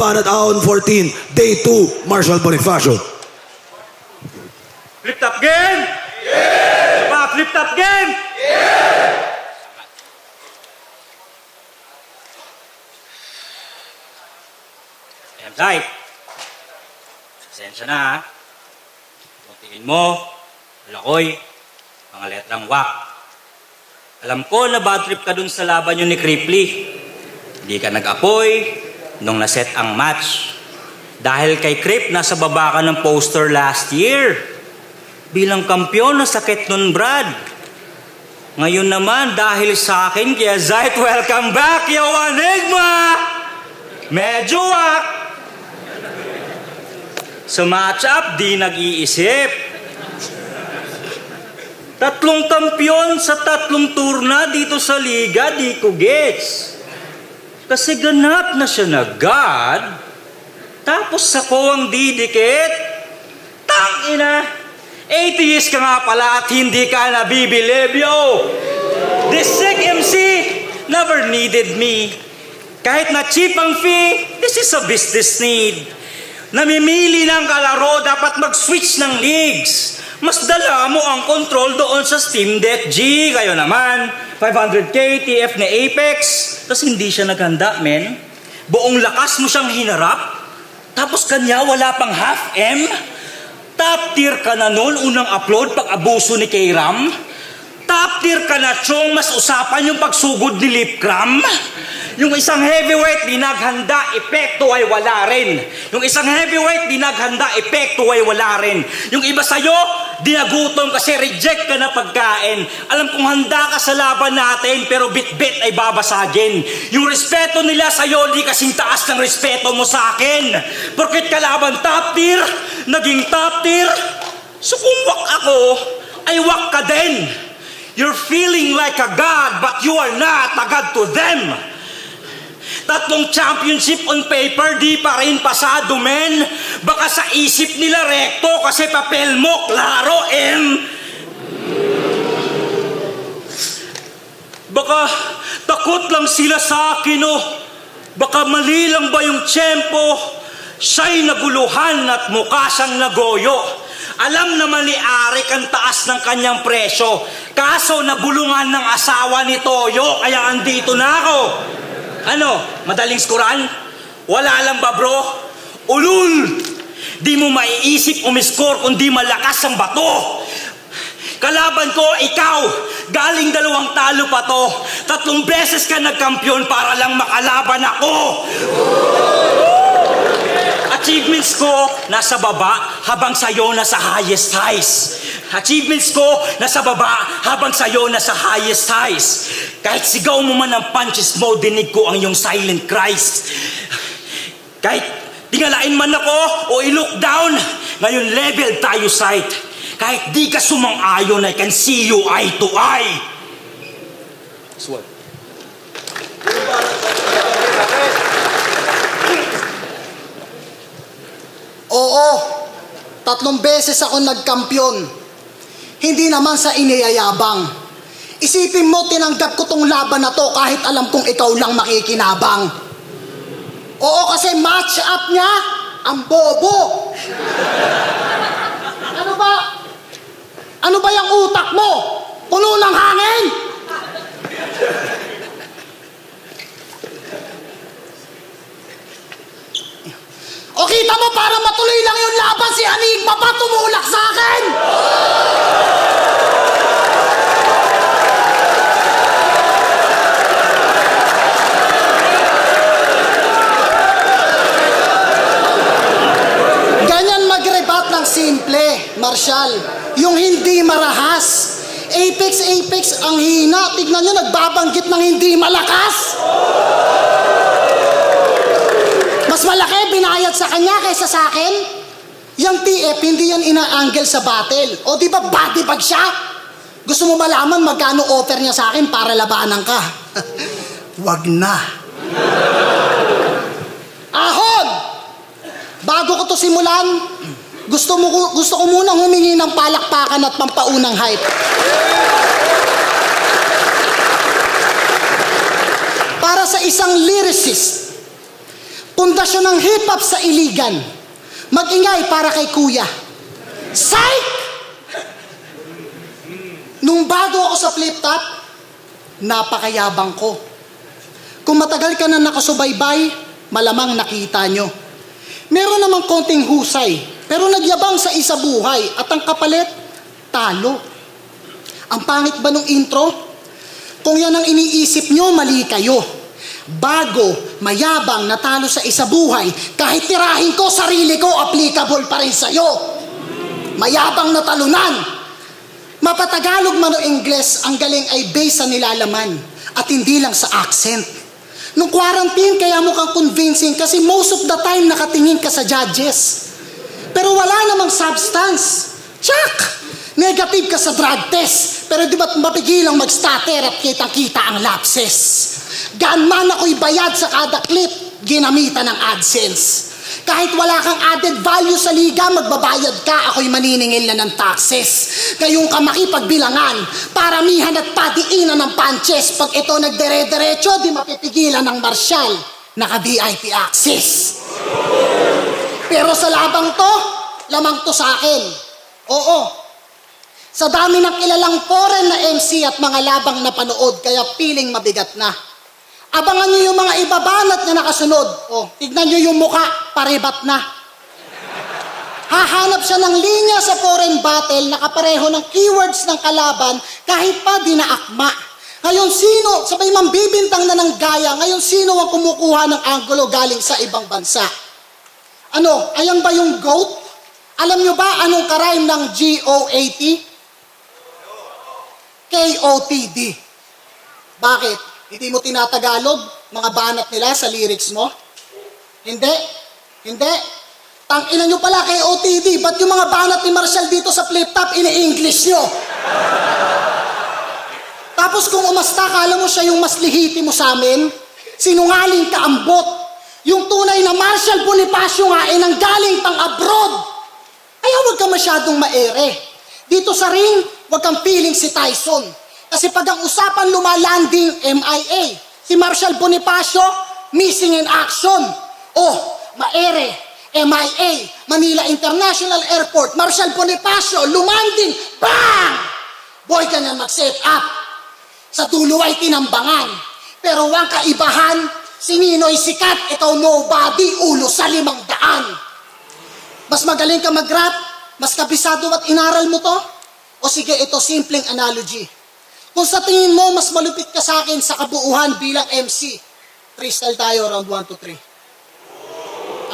At Ahon 14, Day 2, Marshall Bonifacio. Flip top game? Yeah! Pa, flip top game? Yeah! Ayan, Zay. Pasensya na, ha? Kuntiin mo, lakoy, mga letrang wak. Alam ko na bad trip ka dun sa laban yun ni Cripley. Hindi ka nag-apoy nung naset ang match. Dahil kay Crip, nasa baba ka ng poster last year. Bilang kampiyon, nasakit nun, Brad. Ngayon naman, dahil sa akin, kaya Zayt, welcome back, yo Enigma! Medyo wak. Sa match-up, di nag-iisip. 3 kampiyon sa 3 turna dito sa liga, di ko gets. Kasi ganap na siya na God, tapos ako ang didikit. Tangina, atheist ka nga pala at hindi ka nabibilib, yo. This sick MC never needed me. Kahit na cheap ang fee, this is a business need. Namimili ng kalaro, dapat mag-switch ng leagues. Mas dala mo ang control doon sa Steam Deck G. Kayo naman, 500k TF na Apex. Tapos hindi siya naghanda, men. Buong lakas mo siyang hinarap. Tapos kanya wala pang half M. Top tier ka na noon, unang upload pag abuso ni K-Ram. Top tier ka na, Chong, mas usapan yung pagsugod ni Lipcram. Yung isang heavyweight di naghanda, epekto ay wala rin. Yung isang heavyweight di naghanda, epekto ay wala rin. Yung iba sa'yo, dinagutom kasi reject ka na pagkain. Alam kong handa ka sa laban natin, pero bit-bit ay babasagin. Yung respeto nila sa'yo, di kasing taas ng respeto mo sa akin. Porket kalaban top tier, naging top tier. So kung wak ako, ay wak ka din. You're feeling like a god, but you are not a god to them. 3 championship on paper, di pa rin pasado, men. Baka sa isip nila rekto kasi papel mo, klaro, M. Baka takot lang sila sa akin, oh. Baka mali lang ba yung tiyempo? Siya'y naguluhan at mukha siyang nagoyo. Alam naman ni Arik ang taas ng kanyang presyo. Kaso nabulungan ng asawa ni Toyo, kaya andito na ako. Ano, madaling skuran? Wala lang ba, bro? Ulul! Di mo maiisip umiskor kung di malakas ang bato. Kalaban ko, ikaw. Galing 2 talo pa to. 3 beses ka nagkampiyon para lang makalaban ako. Achievements ko, nasa baba habang sa'yo nasa highest highs. Achievements ko, nasa baba habang sa'yo nasa highest highs. Kahit sigaw mo man ang punches mo, dinig ko ang iyong silent cries. Kahit tingalain man ako o i-look down, ngayon level tayo sight. Kahit di ka sumang-ayon, I can see you eye to eye. Swag. Oo, 3 beses ako nagkampiyon. Hindi naman sa iniyayabang. Isipin mo, tinanggap ko tong laban na to kahit alam kong ikaw lang makikinabang. Oo, kasi match up niya, ang bobo. Ano ba? Ano ba yung utak mo? Puno ng hangin? O kita mo, para matuloy lang yung laban, si Enigma pa tumulak sa akin! Ganyan mag-rebat ng simple, Marshall. Yung hindi marahas. Apex, ang hina. Tignan nyo, nagbabanggit ng hindi malakas. Mas malaki binayad sa kanya kaysa sa akin. Yung TF, hindi yan ina-angle sa battle. O di ba body bag siya? Gusto mo malaman magkano offer niya sa akin para labanan ka? Wag na. Ahon! Bago ko to simulan, gusto ko munang humingi ng palakpakan at pampaunang hype. Para sa isang lyricist, Pundasyon ng hip-hop sa Iligan. Mag-ingay para kay Kuya. Psych! Nung bago ako sa flip-top, napakayabang ko. Kung matagal ka na nakasubaybay, malamang nakita nyo. Meron namang konting husay, pero nagyabang sa isa buhay at ang kapalit, talo. Ang pangit ba nung intro? Kung yan ang iniisip nyo, mali kayo. Bago, mayabang, natalo sa isa buhay, kahit tirahin ko, sarili ko, applicable pa rin sa'yo. Mayabang na talunan. Mapatagalog man o Ingles, ang galing ay base sa nilalaman at hindi lang sa accent. Nung quarantine, kaya mukhang convincing kasi most of the time nakatingin ka sa judges. Pero wala namang substance. Check! Negative ka sa drug test, pero di ba't mapigilang mag-stutter at kitang-kita ang lapses? Gaan man ako'y bayad sa kada clip, ginamitan ng AdSense. Kahit wala kang added value sa liga, magbabayad ka, ako'y maniningil na ng taxes. Ngayong ka makipagbilangan, paramihan at patiinan ng punches. Pag ito nagdere-derecho, di mapipigilan ng marsyal, naka-VIP access. Pero sa labang to, lamang to sa akin. Oo, sa dami ng kilalang foreign na MC at mga labang na panood, kaya feeling mabigat na. Abangan nyo yung mga ibabanat na nakasunod. O, tignan nyo yung muka, paribat na. Hahanap siya ng linya sa foreign battle, nakapareho ng keywords ng kalaban, kahit pa di na akma. Ngayon sino, sabay mambibintang na ng gaya, ngayon sino ang kumukuha ng anggulo galing sa ibang bansa? Ano, ayan ba yung GOAT? Alam nyo ba anong karime ng GOAT? KOTD. Bakit? Hindi mo tinatagalog mga banat nila sa lyrics mo? Hindi. Hindi. Tangina nyo pala KOTD. Ba't yung mga banat ni Marshall dito sa flip-top ini-English nyo? Tapos kung umasta, kala mo siya yung mas lihiti mo sa amin? Sinungaling ka ambot. Yung tunay na Marshall Bonifacio nga ay nanggaling pang abroad. Kaya huwag ka masyadong maere. Dito sa ring, huwag kang feeling si Tyson. Kasi pag ang usapan lumalanding, MIA. Si Marshall Bonifacio, missing in action. Oh, maere, MIA, Manila International Airport, Marshall Bonifacio, lumanding, bang! Boy ka na mag-set up. Sa dulo ay tinambangan. Pero wang kaibahan, si Ninoy sikat, ikaw nobody, ulo sa 500. Mas magaling ka mag-rap, mas kabisado at inaral mo to? O sige, ito simpleng analogy. Kung sa tingin mo, mas malupit ka sa akin sa kabuuhan bilang MC, freestyle tayo, round 1 to 3.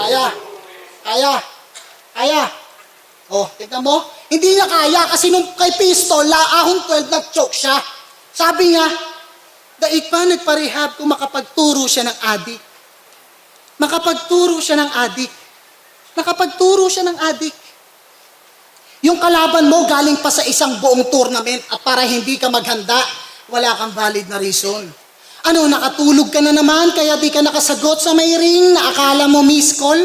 Kaya. Kaya. Kaya. Oh, tignan mo. Hindi niya kaya kasi nung kay Pistol, laahon 12, nag-choke siya. Sabi niya, daig pa nagparehab kung makapagturo siya ng adik. Makapagturo siya ng adik. Nakapagturo siya ng adik. Yung kalaban mo galing pa sa isang buong tournament at para hindi ka maghanda, wala kang valid na reason. Ano, nakatulog ka na naman kaya di ka nakasagot sa may ring na akala mo miss call?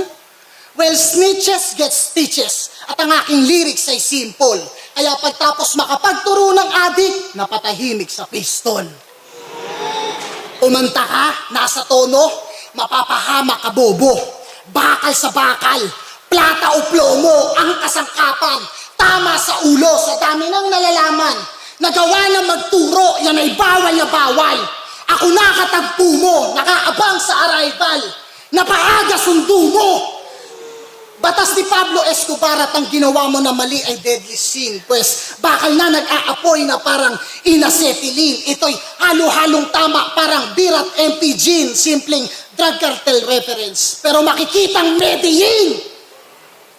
Well, snitches get stitches at ang aking lyrics ay simple. Kaya pagtapos makapagturo ng adik, napatahimik sa pistol. Umanta ka, nasa tono, mapapahamak ka bobo. Bakal sa bakal, plata o plomo, ang kasangkapan. Tama sa ulo, sa dami ng nalalaman. Nagawa na magturo, yan ay bawal na bawal. Ako nakatagpo mo, nakaabang sa arrival. Napaaga sundo mo. Batas ni Pablo Escobar at ang ginawa mo na mali ay deadly sin. Pues bakal na nag-aapoy na parang inacetylen. Ito'y halo-halong tama, parang birat MP Gin. Simpleng drug cartel reference. Pero makikitang Medellin.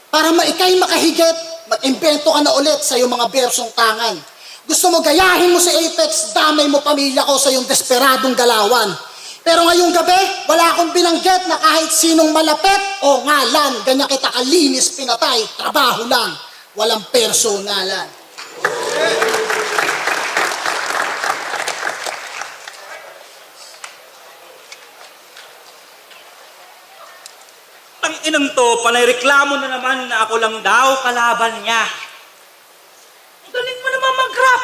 Para ikay makahigit, mag-imbento ka na ulit sa iyong mga bersong tangan. Gusto mo gayahin mo si Apex, damay mo pamilya ko sa iyong desperadong galawan. Pero ngayong gabi, wala akong binanggit na kahit sinong malapit o ngalan. Ganyan kita kalinis pinatay, trabaho lang, walang personalan. Ang inang to, panayreklamo na naman na ako lang daw kalaban niya. Galing mo naman mag-rap.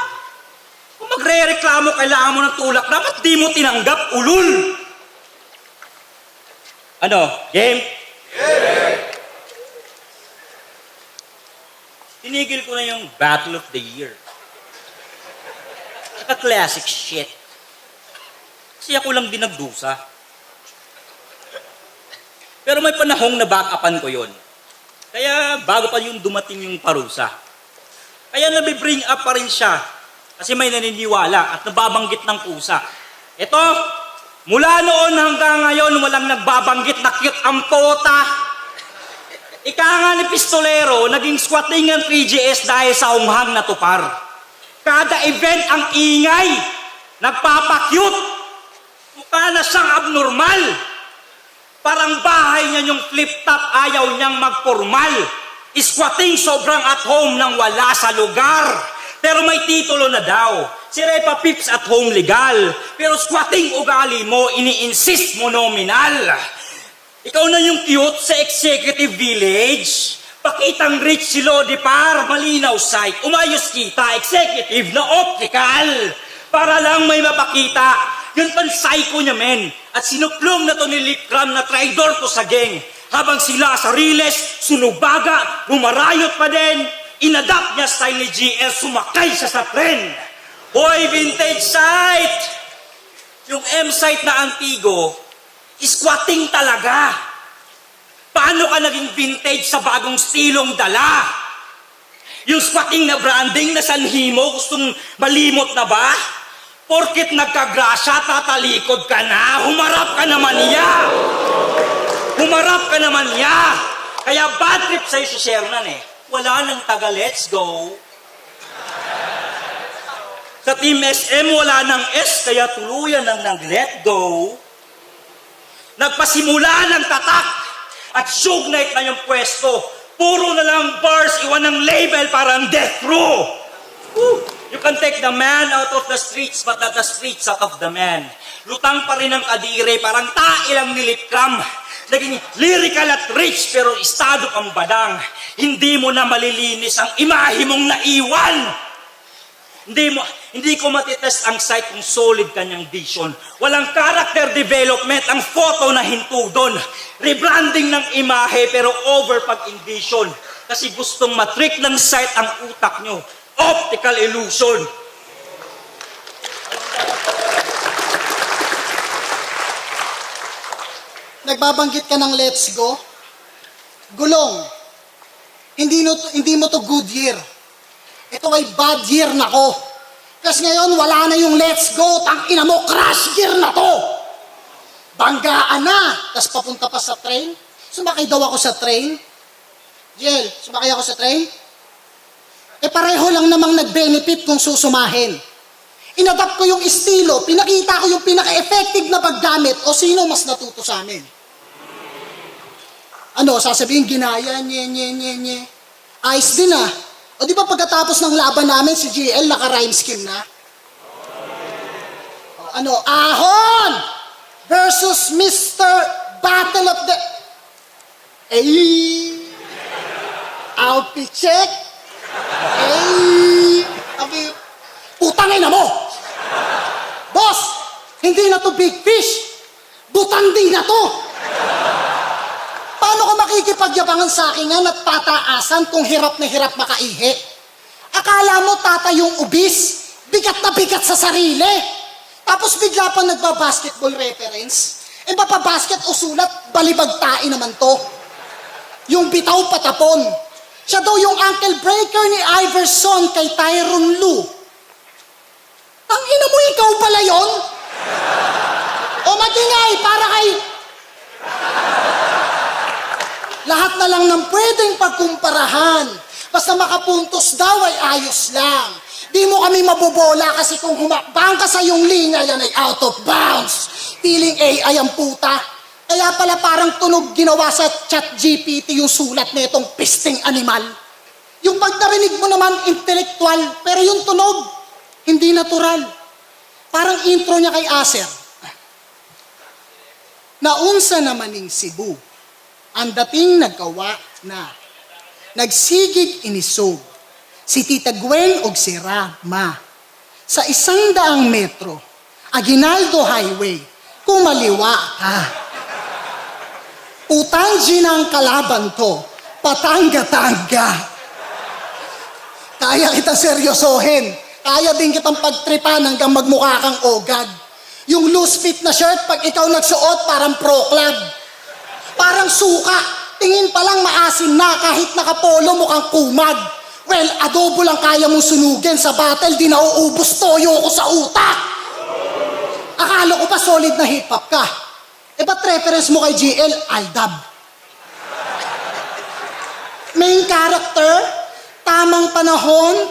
Kung magre-reklamo, kailangan mo ng tulak. Dapat di mo tinanggap, ulul. Ano? Game? Tinigil ko na yung Battle of the Year. Saka classic shit. Kasi ako lang din nagdusa. Pero may panahong na back-upan ko yon. Kaya bago pa yung dumating yung parusa. Kaya nabibring up pa rin siya. Kasi may naniniwala at nababanggit ng pusa. Ito, mula noon hanggang ngayon, walang nagbabanggit na cute ang pota. Ika nga ni Pistolero, naging squatting ang 3GS dahil sa hunghang na tupar. Kada event ang ingay, nagpapakyut. Mukha na siyang abnormal. Parang bahay niya yung flip-top, ayaw niyang magpormal. Squatting sobrang at home nang wala sa lugar. Pero may titulo na daw. Si Repa Pips at home legal. Pero squatting ugali mo, ini-insist mo nominal. Ikaw na yung cute sa executive village. Pakitang rich si Lodi Par, malinaw sight. Umayos kita, executive na optical. Para lang may mapakita. Yun pang psycho niya, men. At sinuklong na to ni Likram na traidor to sa geng. Habang sila sa riles, sunubaga, bumarayot pa din. Inadapt niya style ni GL, sumakay siya sa tren. Hoy, vintage site! Yung M-site na Antigo, squatting talaga. Paano ka naging vintage sa bagong stilong dala? Yung squatting na branding na sanhimo, gustong malimot na ba? Porkit nagkagrasya, tatalikod ka na, humarap ka naman niya. Humarap ka naman niya. Kaya bad trip sa'yo si Shernan eh. Wala nang taga let's go. Sa Team SM, wala nang S, kaya tuluyan nang nag-let go. Nagpasimula ng tatak at Suge Knight na yung pwesto. Puro na lang bars, iwan ng label parang death row. Woo! You can take the man out of the streets, but not the streets out of the man. Lutang pa rin ang kadire, parang tailang nilitram. Naging lyrical at rich, pero estado kang badang. Hindi mo na malilinis ang imahe mong naiwan. Hindi ko matitest ang sight kung solid kanyang vision. Walang character development ang photo na hintudon. Rebranding ng imahe, pero over pag-envision. Kasi gustong matrick ng sight ang utak nyo. Optical illusion. Nagbabanggit ka ng let's go? Gulong. Hindi mo to good year. Ito ay bad year na ko. Kasi ngayon wala na yung let's go. Tangina mo, crash gear na to. Banggaan na. Tapos papunta pa sa train. Sumakay daw ako sa train. Jel, sumakay ako sa train. Pareho lang namang nag-benefit kung susumahin. Inadapt ko yung estilo, pinakita ko yung pinaka-effective na paggamit, o sino mas natuto sa amin? Ano, sasabihin, ginaya, nye. Ayos din ah. O di ba pagkatapos ng laban namin, si GL naka-rhyme scheme na? O, ano, Ahon versus Mr. Battle of the... Outfit check. Putangay na mo! Boss, hindi na to big fish. Butanding na to. Paano ko makikipagyabangan sa akin nga at pataasan kung hirap na hirap makaihi? Akala mo tata yung ubis, bigat na bigat sa sarili. Tapos bigla pa nagba-basketball reference. Mapabasket o sulat, balibagtain naman to. Yung bitaw patapon. Siya daw yung ankle breaker ni Iverson kay Tyronn Lue. Tangina mo, ikaw pala yun? O magingay, para kay... Lahat na lang ng pwedeng pagkumparahan. Basta makapuntos daw ay ayos lang. Di mo kami mabobola kasi kung humakbang ka sa iyong linya, yan ay out of bounds. Feeling AI ang puta. Kaya pala parang tunog ginawa sa ChatGPT yung sulat na itong pisting animal. Yung pag narinig mo naman, intellectual, pero yung tunog, hindi natural. Parang intro niya kay Acer. Naunsa naman ning Cebu, ang dating nagkawa na, nagsigig inisog, si Tita Gwen og si Rama. Sa 100 metro, Aguinaldo Highway, kumaliwa ka. Utanji ng kalaban to. Patangga-tangga. Kaya kita seryosohin. Kaya din kitang pagtripan hanggang magmukha kang ogad. Yung loose fit na shirt, pag ikaw nagsuot, parang pro club. Parang suka. Tingin pa lang maasim na kahit nakapolo mukhang kumag. Well, adobo lang kaya mong sunugin sa battle, di nauubos toyo ko sa utak. Akala ko pa solid na hip-hop ka. Eh ba't reference mo kay GL? Aldab. Main character, tamang panahon,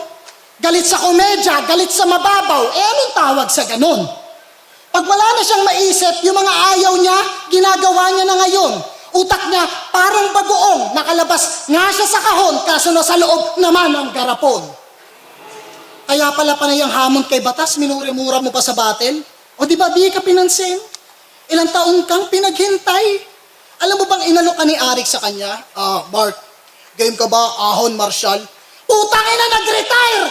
galit sa komedya, galit sa mababaw. Eh anong tawag sa ganun? Pag wala na siyang maisip, yung mga ayaw niya, ginagawa niya na ngayon. Utak niya parang bagoong, nakalabas nga siya sa kahon, kaso nasa loob naman ang garapon. Kaya pala panay ang hamon kay Batas, minuri-mura mo pa sa battle? O di ba di ka pinansin? Ilang taon kang pinaghintay. Alam mo bang inalok ka ni Arik sa kanya? Bart, game ka ba, ahon, Marshall? Putangin na, nag-retire!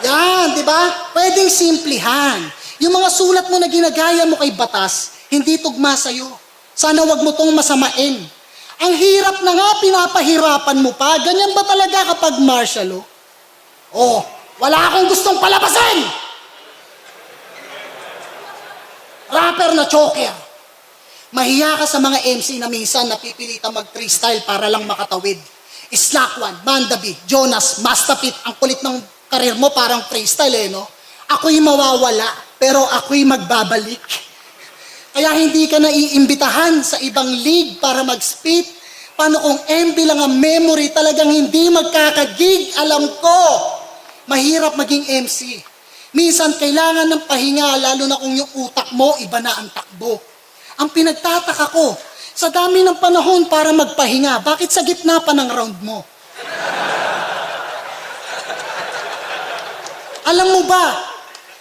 Yan, di ba? Pwedeng simplihan. Yung mga sulat mo na ginagaya mo kay Batas, hindi tugma sa'yo. Sana wag mo tong masamain. Ang hirap na nga, pinapahirapan mo pa. Ganyan ba talaga kapag Marshall, oh? Wala akong gustong palabasin! Rapper na choker. Mahiya ka sa mga MC na minsan napipilitan mag-freestyle para lang makatawid. Slack One, Mandabi, Jonas, Mastapit, ang kulit ng karir mo parang freestyle no? Ako'y mawawala, pero ako'y magbabalik. Kaya hindi ka naiimbitahan sa ibang league para mag-spit. Paano kung MB lang ang memory, talagang hindi magkakagig, alam ko. Mahirap maging MC. Minsan kailangan ng pahinga, lalo na kung yung utak mo, iba na ang takbo. Ang pinagtataka ko, sa dami ng panahon para magpahinga, bakit sa gitna pa ng round mo? Alam mo ba,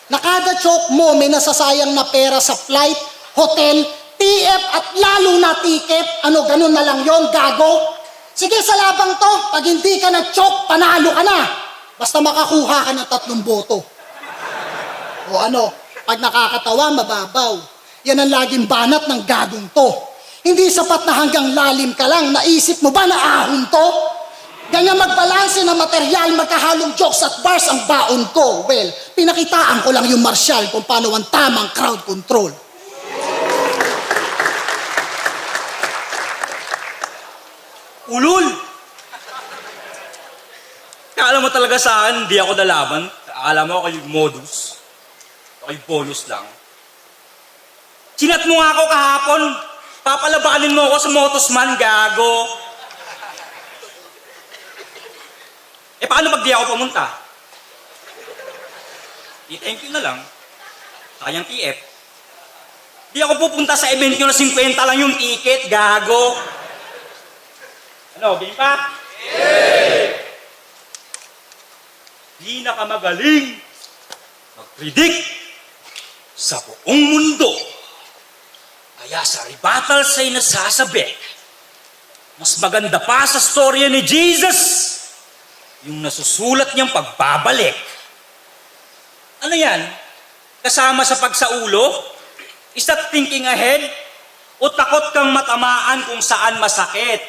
na kada choke mo may nasasayang na pera sa flight, hotel, TF at lalo na ticket, ano ganun na lang yon, gago? Sige sa labang to, pag hindi ka nag-choke, panalo ka na. Basta makakuha ka ng 3 boto. O ano, pag nakakatawa, mababaw. Yan ang laging banat ng gagong to. Hindi sapat na hanggang lalim ka lang, naisip mo ba na ahon to? Ganyan magbalanse na material, magkahalong jokes at bars ang baon ko. Well, pinakitaan ko lang yung Marshall kung paano ang tamang crowd control. Ulul! Akala mo talaga sa akin, hindi ako nalaban. Akala mo ako yung modus. Ako yung bonus lang. Sinat mo nga ako kahapon. Papalabanin mo ako sa Motosman, gago. Eh, paano pag di ako pumunta? I-thank you na lang. Sa kanyang TF. Di ako pupunta sa event nyo na 50 lang yung ticket, gago. Ano, game pa? Yeah! Di na ka magaling mag-predict sa buong mundo. Kaya sa rebuttal sa'y nasasabi, mas maganda pa sa storya ni Jesus yung nasusulat niyang pagbabalik. Ano yan? Kasama sa pagsaulo? Is that thinking ahead? O takot kang matamaan kung saan masakit?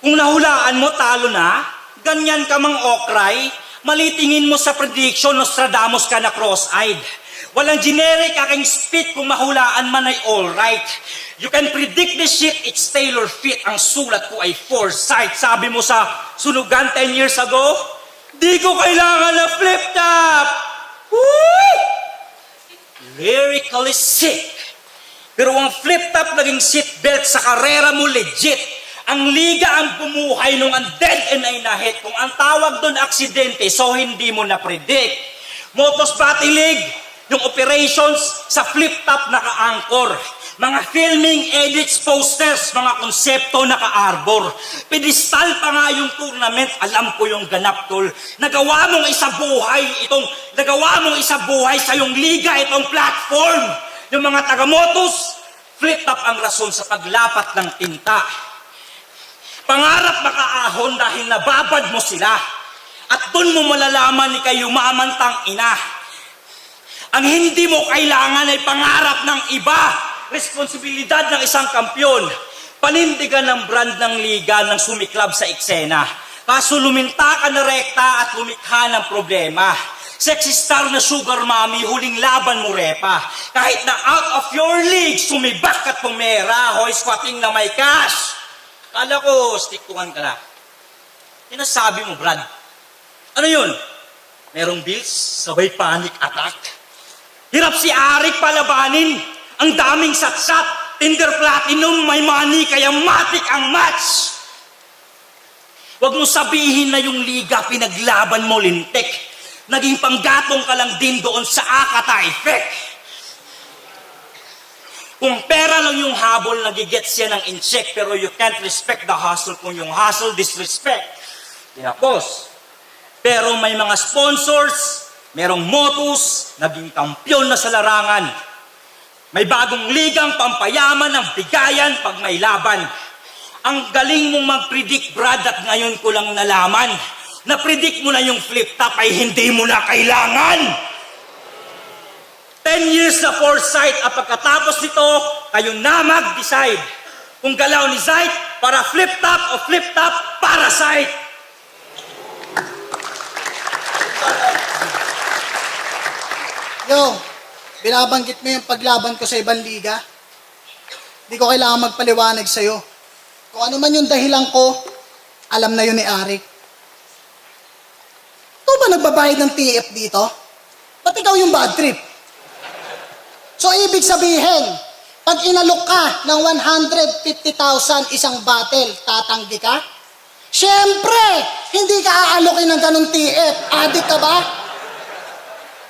Kung nahulaan mo, talo na? Ganyan ka mang okray? Malitingin mo sa prediction, Nostradamus ka na cross-eyed. Walang generic aking spit kung mahulaan man ay alright. You can predict the shit, it's tailor fit. Ang sulat ko ay foresight. Sabi mo sa sunugan 10 years ago, di ko kailangan na flip top. Woo! Lyrically sick. Pero ang flip top naging seatbelt sa karera mo legit. Ang liga ang bumuhay nung ang dead end ay nahit. Kung ang tawag doon aksidente, so hindi mo na-predict. Motos Battle League, yung operations sa flip-top naka-anchor. Mga filming, edits, posters, mga konsepto naka-arbor. Pedestal pa nga yung tournament, alam ko yung ganap, tol. Nagawa mong isa buhay sa yung liga, itong platform. Yung mga taga-motos, flip-top ang rason sa paglapat ng tinta. Pangarap makaahon dahil nababad mo sila. At doon mo malalaman ni kayo mamantang ina. Ang hindi mo kailangan ay pangarap ng iba. responsibilidad ng isang kampyon. Panindigan ng brand ng liga ng sumiklab sa eksena. Kaso luminta ka na rekta at lumikha ng problema. Sexy star na sugar mommy, huling laban mo repa. Kahit na out of your league, sumibak at pumera, hoy squatting na may cash. Kala ko, stiktuhan ka na. Sinasabi mo, Brad. Ano yun? Merong bills, sabay panic attack. Hirap si Arik palabanin. Ang daming satsat, Tinder Platinum, may money, kaya matik ang match. Huwag mo sabihin na yung liga pinaglaban mo lintik. Naging panggatong ka lang din doon sa Akata effect. Kung pera lang yung habol, nagigets siya ng in-check, pero you can't respect the hustle kung yung hustle disrespect. Tinapos. Pero may mga sponsors, merong motus, naging kampyon na sa larangan. May bagong ligang pampayaman ng bigayan pag may laban. Ang galing mong mag-predict, Brad, at ngayon ko lang nalaman. Na-predict mo na yung flip-top ay hindi mo na kailangan. 10 years na foresight at pagkatapos nito, kayo na mag-decide kung galaw ni Zayt para flip-top o flip-top para Zayt. Yo, binabanggit mo yung paglaban ko sa ibang liga. Hindi ko kailangan magpaliwanag sa'yo. Kung ano man yung dahilan ko, alam na yun ni Arik. Ikaw ba nagbabayad ng TF dito? Ba't ikaw yung bad trip? So, ibig sabihin, pag inalok ka ng 150,000 isang battle, tatanggi ka? Siyempre, hindi ka aalokin ng ganong TF. Adik ka ba?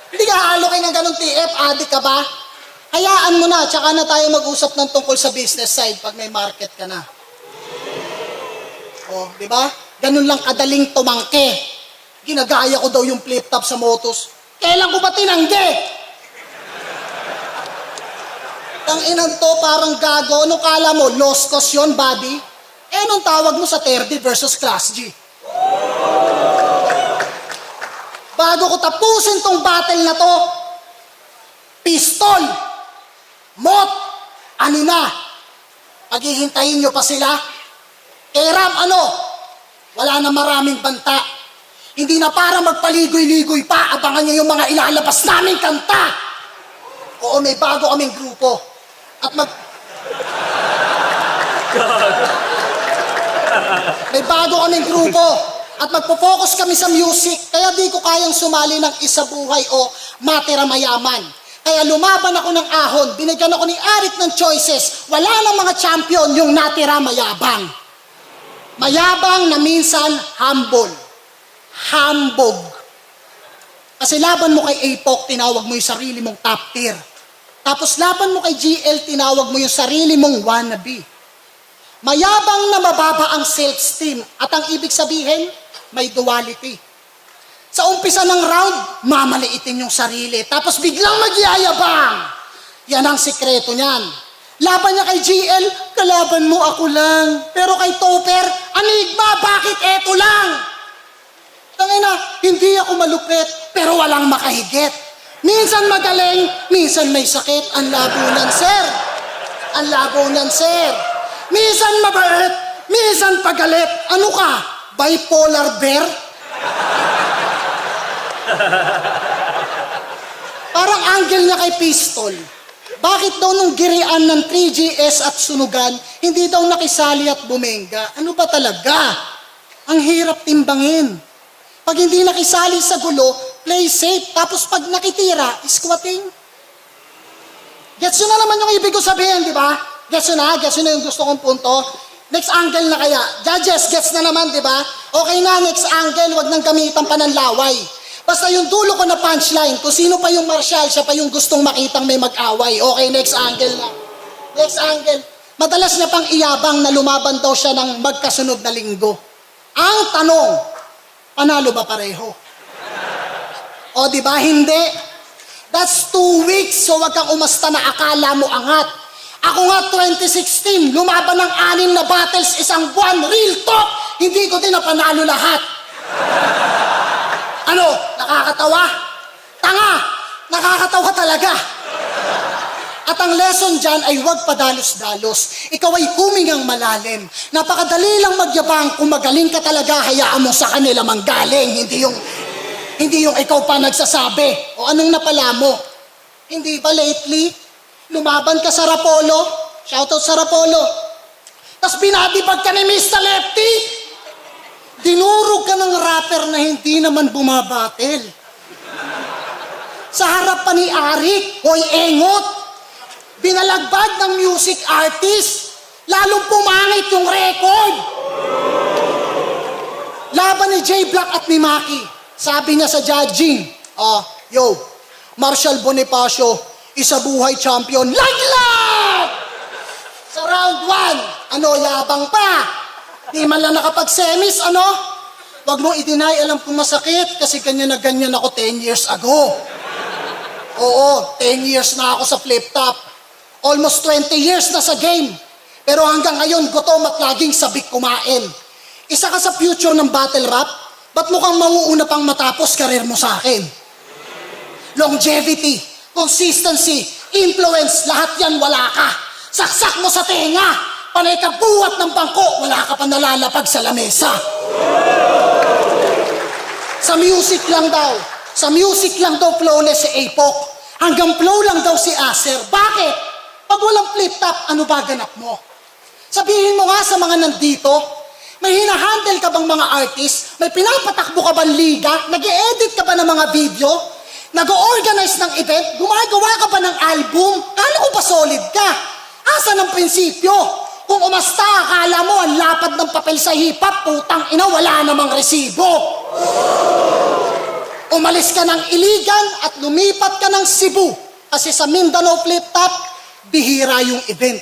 Hindi ka aalokin ng ganong TF. Adik ka ba? Hayaan mo na, tsaka na tayo mag-usap ng tungkol sa business side pag may market ka na. O, di ba? Ganun lang kadaling tumangke. Ginagaya ko daw yung flip-top sa motos. Kailan ko ba tinanggi? Ang inang to parang gago. Ano kala mo? Lost cause yun, buddy? Anong tawag mo sa 30 versus Class G? Bago ko tapusin tong battle na to, pistol, mot, ano na? Paghihintayin nyo pa sila? Ram, ano? Wala na maraming banta. Hindi na para magpaligoy-ligoy pa, abangan niyo yung mga ilalabas naming kanta. Oo, may bago kaming grupo. At may bago kaming grupo. At magpo-focus kami sa music. Kaya di ko kayang sumali ng isa buhay o matira mayaman. Kaya lumaban ako ng ahon. Binigyan ako ni Arik ng choices. Wala nang mga champion yung natira mayabang. Mayabang na minsan humble. Hambog. Kasi laban mo kay APOC, tinawag mo yung sarili mong top tier. Tapos laban mo kay GL, tinawag mo yung sarili mong wannabe. Mayabang na mababa ang self-esteem. At ang ibig sabihin, may duality. Sa umpisa ng round, mamaliitin yung sarili. Tapos biglang magyayabang. Yan ang sikreto niyan. Laban niya kay GL, kalaban mo ako lang. Pero kay Topper, Anigma, bakit eto lang? Tangina, hindi ako malupit, pero walang makahigit. Minsan magaling, minsan may sakit. Ang labo nan, sir. Ang labo nan, sir. Minsan mabait, minsan pagalit. Ano ka? Bipolar bear? Parang angle niya kay Pistol. Bakit daw nung girian ng 3GS at sunugan, hindi daw nakisali at bumenga? Ano ba talaga? Ang hirap timbangin. Pag hindi nakisali sa gulo, play safe. Tapos pag nakitira, squatting. Gets yun na naman yung ibig ko sabihin, di ba? Gets yun na? Gets yun na yung gusto kong punto? Next angle na kaya. Judges, gets na naman, di ba? Okay na, next angle, wag nang gamitan pa ng laway. Basta yung dulo ko na punchline, kung sino pa yung martial, siya pa yung gustong makitang may mag-away. Okay, next angle na. Next angle. Madalas niya pang iyabang na lumaban daw siya ng magkasunod na linggo. Ang tanong, panalo ba pareho? O di ba hindi? That's 2 weeks, so wag kang umasta na akala mo angat. Ako nga 2016, lumaban ng 6 na battles isang buwan. Real talk, hindi ko din napanalo lahat. Ano? Nakakatawa? Tanga! Nakakatawa talaga. At ang lesson dyan ay huwag padalos-dalos. Ikaw ay humingang malalim. Napakadali lang magyabang. Kung magaling ka talaga, hayaan mo sa kanila manggaling. Hindi yung ikaw pa nagsasabi. O anong napala mo? Hindi ba lately? Lumaban ka sa Rapolo? Shoutout sa Rapolo. Tapos binadibag ka ni Mr. Lefty? Dinurog ka ng rapper na hindi naman bumabatil. Sa harap pa ni Arik, hoy engot, binalagbag ng music artist, lalong pumangit yung record. Laban ni J Black at ni Maki, sabi niya sa judging, yo, Marshall Bonifacio, isa buhay champion, laglag! Sa round 1, yabang pa. Di man lang nakapag-semis, Wag mo i-deny, alam kong masakit kasi ganyan na ganyan ako 10 years ago. Oo, 10 years na ako sa flip-top. Almost 20 years na sa game. Pero hanggang ngayon, gutom at laging sabik kumain. Isa ka sa future ng battle rap, ba't mukhang mauuna pang matapos karir mo sa akin? Longevity, consistency, influence, lahat yan wala ka. Saksak mo sa tenga, panay ka buhat ng bangko, wala ka pa nalalapag sa lamesa. Sa music lang daw flawless si Apok. Hanggang flow lang daw si Acer. Bakit? Pag walang flip-top, ano ba ganap mo? Sabihin mo nga sa mga nandito, may hinahandle ka bang mga artist? May pinapatakbo ka bang liga? Nag-e-edit ka ba ng mga video? Nag-o-organize ng event? Gumagawa ka ba ng album? Kala ko ba solid ka? Asa ng prinsipyo? Kung umasta, akala mo ang lapad ng papel sa hip-hop, putang ina, wala namang resibo. Umalis ka ng Iligan at lumipat ka ng Cebu. Kasi sa Mindanao Flip-Top, bihira yung event.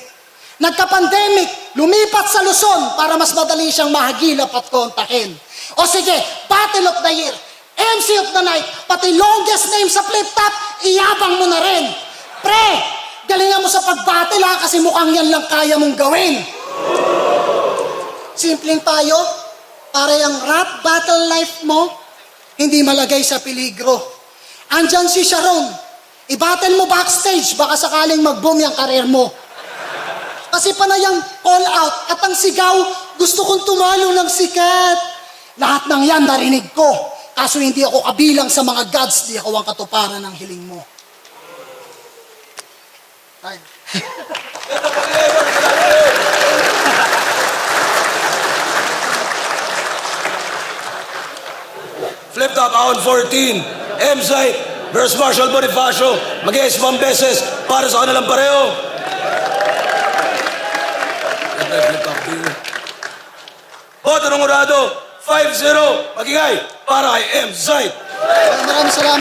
Nagka-pandemic, lumipat sa Luzon para mas madali siyang mahagilap at kontakin. O sige, Battle of the Year, MC of the Night, pati longest name sa Flip-Top, iyabang mo na rin. Pre, galingan mo sa pag-battle kasi mukhang yan lang kaya mong gawin. Simpleng payo, para yung rap battle life mo, hindi malagay sa peligro. Andyan si Sharon. I-battle mo backstage, baka sakaling mag-boom yung karir mo. Kasi panayang call out at ang sigaw, gusto kong tumalo ng sikat. Lahat ng yan narinig ko. Kaso hindi ako kabilang sa mga gods, di ako ang katuparan ng hiling mo. Time. Flip top, round 14. M-Site versus Marshall Bonifacio. Mag-iisipang beses para sa kanilang pareho. Flip top, Boto ng urado, 5-0. Magingay para kay M-Site. Maraming salamat.